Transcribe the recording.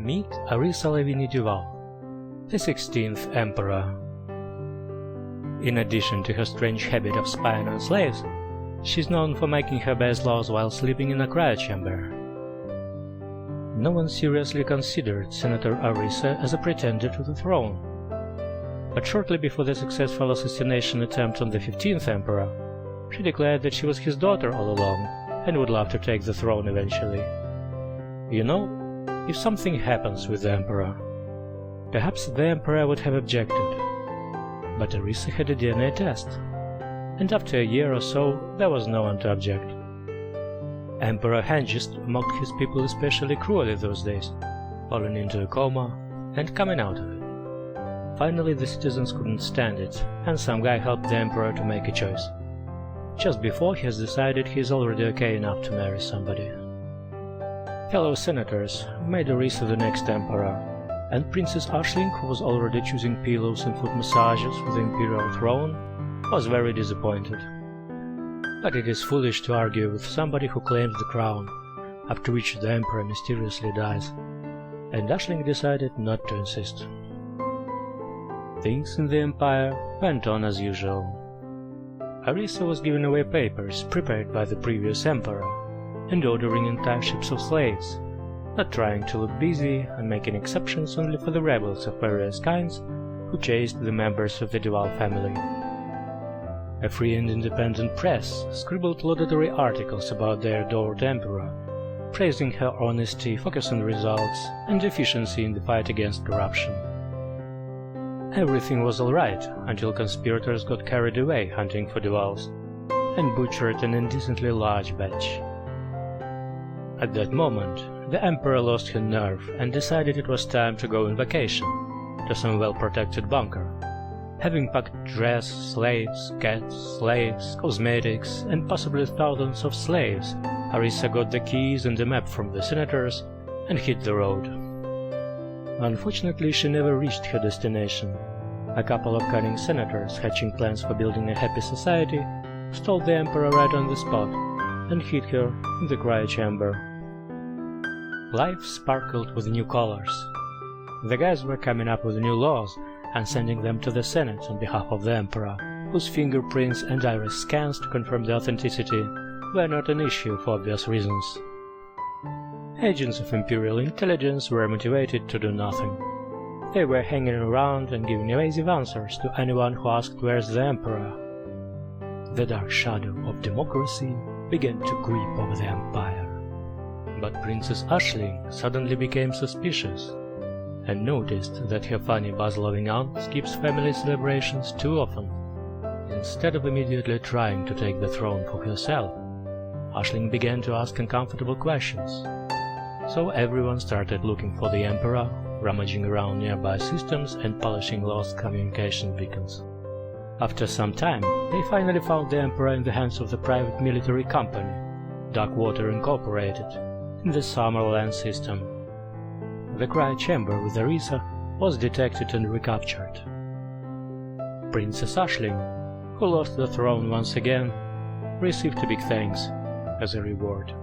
Meet Arissa Lavigny-Duval, the 16th Emperor. In addition to her strange habit of spying on slaves, she's known for making her best laws while sleeping in a cryochamber. No one seriously considered Senator Arissa as a pretender to the throne, but shortly before the successful assassination attempt on the 15th Emperor, she declared that she was his daughter all along and would love to take the throne eventually. You know, if something happens with the Emperor, perhaps the Emperor would have objected. But Arissa had a DNA test, and after a year or so there was no one to object. Emperor Hengist mocked his people especially cruelly those days, falling into a coma and coming out of it. Finally the citizens couldn't stand it, and some guy helped the Emperor to make a choice. Just before he has decided he is already okay enough to marry somebody. Fellow senators made Arissa the next Emperor, and Princess Aisling, who was already choosing pillows and foot massages for the imperial throne, was very disappointed. But it is foolish to argue with somebody who claims the crown, after which the Emperor mysteriously dies, and Aisling decided not to insist. Things in the Empire went on as usual. Arissa was giving away papers prepared by the previous Emperor, and ordering entire ships of slaves, not trying to look busy and making exceptions only for the rebels of various kinds who chased the members of the Duval family. A free and independent press scribbled laudatory articles about their adored emperor, praising her honesty, focus on results, and efficiency in the fight against corruption. Everything was alright until conspirators got carried away hunting for Duvals and butchered an indecently large batch. At that moment, the Emperor lost her nerve and decided it was time to go on vacation to some well-protected bunker. Having packed dress, slaves, cats, slaves, cosmetics, and possibly thousands of slaves, Arissa got the keys and a map from the senators and hit the road. Unfortunately, she never reached her destination. A couple of cunning senators, hatching plans for building a happy society, stole the Emperor right on the spot and hid her in the cryochamber. Life sparkled with new colors. The guys were coming up with new laws and sending them to the Senate on behalf of the Emperor, whose fingerprints and iris scans to confirm the authenticity were not an issue for obvious reasons. Agents of Imperial intelligence were motivated to do nothing. They were hanging around and giving evasive answers to anyone who asked where's the Emperor. The dark shadow of democracy began to creep over the Empire. But Princess Aisling suddenly became suspicious, and noticed that her funny buzz-loving aunt skips family celebrations too often. Instead of immediately trying to take the throne for herself, Aisling began to ask uncomfortable questions. So everyone started looking for the Emperor, rummaging around nearby systems and polishing lost communication beacons. After some time, they finally found the Emperor in the hands of the private military company, Darkwater Incorporated, in the Summerland system. The cryochamber with Arissa was detected and recaptured. Princess Aisling, who lost the throne once again, received a big thanks as a reward.